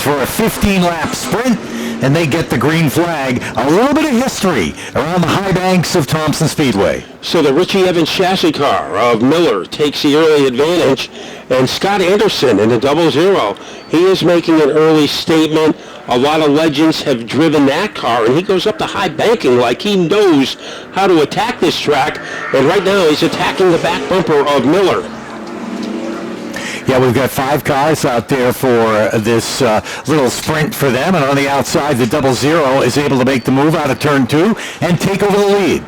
for a 15-lap sprint, and they get the green flag. A little bit of history around the high banks of Thompson Speedway. So the Richie Evans chassis car of Miller takes the early advantage, and Scott Anderson in the 00. He is making an early statement. A lot of legends have driven that car, and he goes up the high banking like he knows how to attack this track, and right now he's attacking the back bumper of Miller. Yeah, we've got 5 cars out there for this little sprint for them, and on the outside, the 00 is able to make the move out of turn 2 and take over the lead.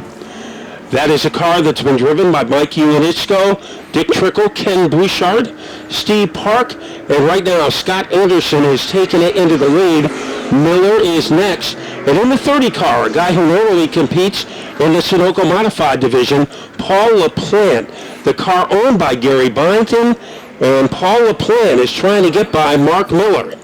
That is a car that's been driven by Mike Ulinisco, Dick Trickle, Ken Bouchard, Steve Park, and right now Scott Anderson is taking it into the lead. Miller is next. And in the 30 car, a guy who normally competes in the Sunoco Modified division, Paul LaPlante. The car owned by Gary Byington, and Paul LaPlante is trying to get by Mark Miller.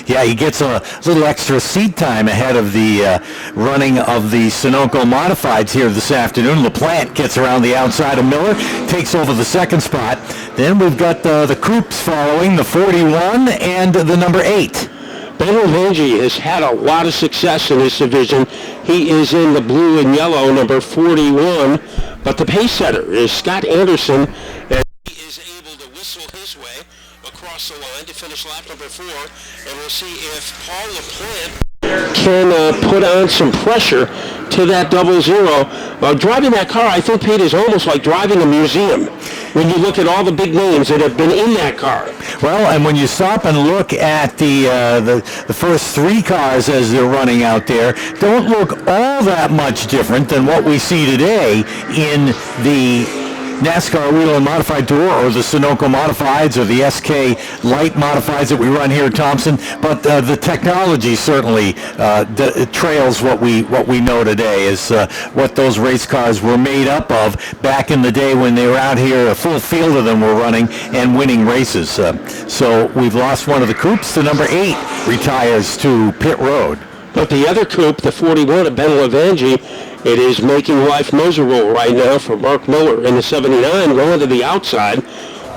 Yeah, he gets a little extra seat time ahead of the running of the Sunoco Modifieds here this afternoon. LaPlante gets around the outside of Miller, takes over the second spot. Then we've got the Croups following, the 41 and the number 8. Ben Levangi has had a lot of success in this division. He is in the blue and yellow, number 41. But the pace setter is Scott Anderson, and he is able to whistle his way across the line to finish lap number 4, and we'll see if Paul LaPlante can put on some pressure to that 00. Driving that car, I think, Pete, is almost like driving a museum when you look at all the big names that have been in that car. Well, and when you stop and look at the first 3 cars as they're running out there, don't look all that much different than what we see today in the NASCAR Wheel and Modified Tour, or the Sunoco Modifieds, or the SK Light Modifieds that we run here at Thompson. But the technology certainly trails what we know today, is what those race cars were made up of back in the day when they were out here. A full field of them were running and winning races. So we've lost one of the Coops. The number 8 retires to pit road. But the other coupe, the 41 of Ben Levangi, it is making life miserable right now for Mark Miller in the 79 going to the outside.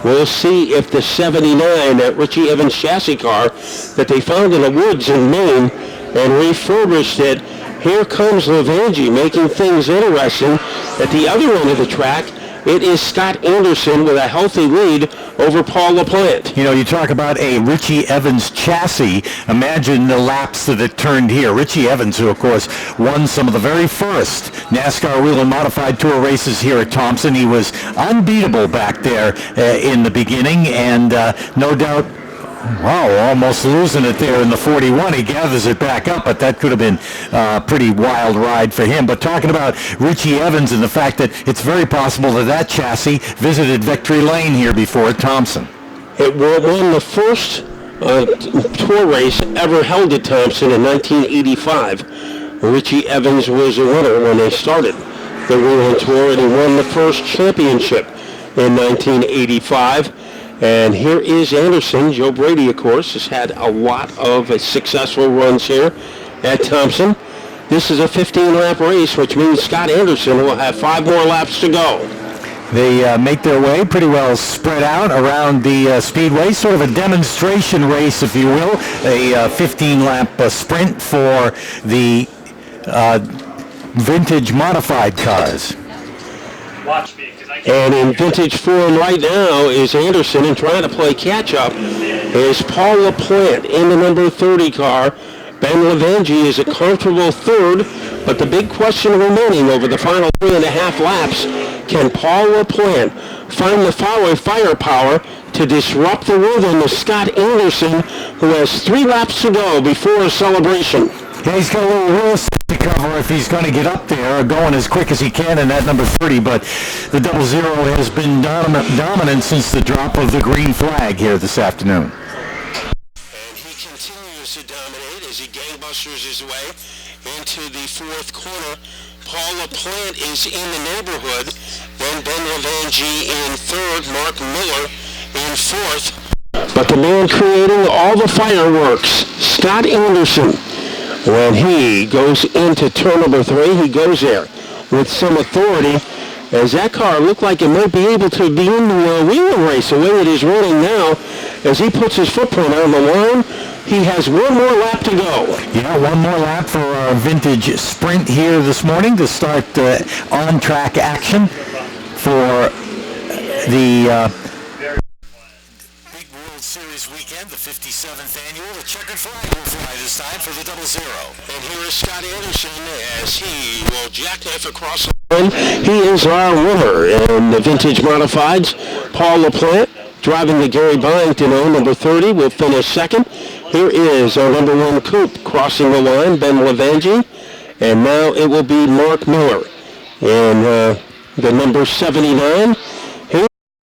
We'll see if the 79, that Richie Evans chassis car that they found in the woods in Maine and refurbished it. Here comes Levangi making things interesting. At the other end of the track, it is Scott Anderson with a healthy lead over Paul LaPlante. You know, you talk about a Richie Evans chassis. Imagine the laps that it turned here. Richie Evans, who, of course, won some of the very first NASCAR Wheel and Modified Tour races here at Thompson. He was unbeatable back there in the beginning, and no doubt, wow, almost losing it there in the 41. He gathers it back up, but that could have been a pretty wild ride for him. But talking about Richie Evans and the fact that it's very possible that chassis visited Victory Lane here before at Thompson. It won the first tour race ever held at Thompson in 1985. Richie Evans was a winner when they started the Wheel Tour, and he won the first championship in 1985. And here is Anderson. Joe Brady, of course, has had a lot of successful runs here at Thompson. This is a 15-lap race, which means Scott Anderson will have 5 more laps to go. They make their way pretty well spread out around the speedway, sort of a demonstration race, if you will, a 15-lap sprint for the vintage modified cars. Watch me. And in vintage form right now is Anderson, and trying to play catch-up is Paul LaPlante in the number 30 car. Ben Levangi is a comfortable third, but the big question remaining over the final 3.5 laps, can Paul LaPlante find the firepower to disrupt the rhythm of Scott Anderson, who has 3 laps to go before a celebration? Yeah, he's got a little real estate to cover if he's going to get up there, going as quick as he can in that number 30, but the 00 has been dominant since the drop of the green flag here this afternoon. And he continues to dominate as he gangbusters his way into the 4th corner. Paul LaPlante is in the neighborhood, then Ben Levangi in 3rd, Mark Miller in 4th. But the man creating all the fireworks, Scott Anderson, when he goes into turn number 3, he goes there with some authority, as that car looked like it might be able to be in the wheel race the way it is running now, as he puts his footprint on the line. He has one more lap to go. Yeah, one more lap for our vintage sprint here this morning to start on-track action for the Big World Series weekend, the 57th annual. The checkered flag will fly this time for the 00. And here is Scott Anderson as he will jackknife across the line. He is our winner in the vintage modifieds. Paul LaPlante driving the Gary Byington number 30 will finish second. Here is our number 1 coupe crossing the line, Ben Levangie. And now it will be Mark Miller in the number 79.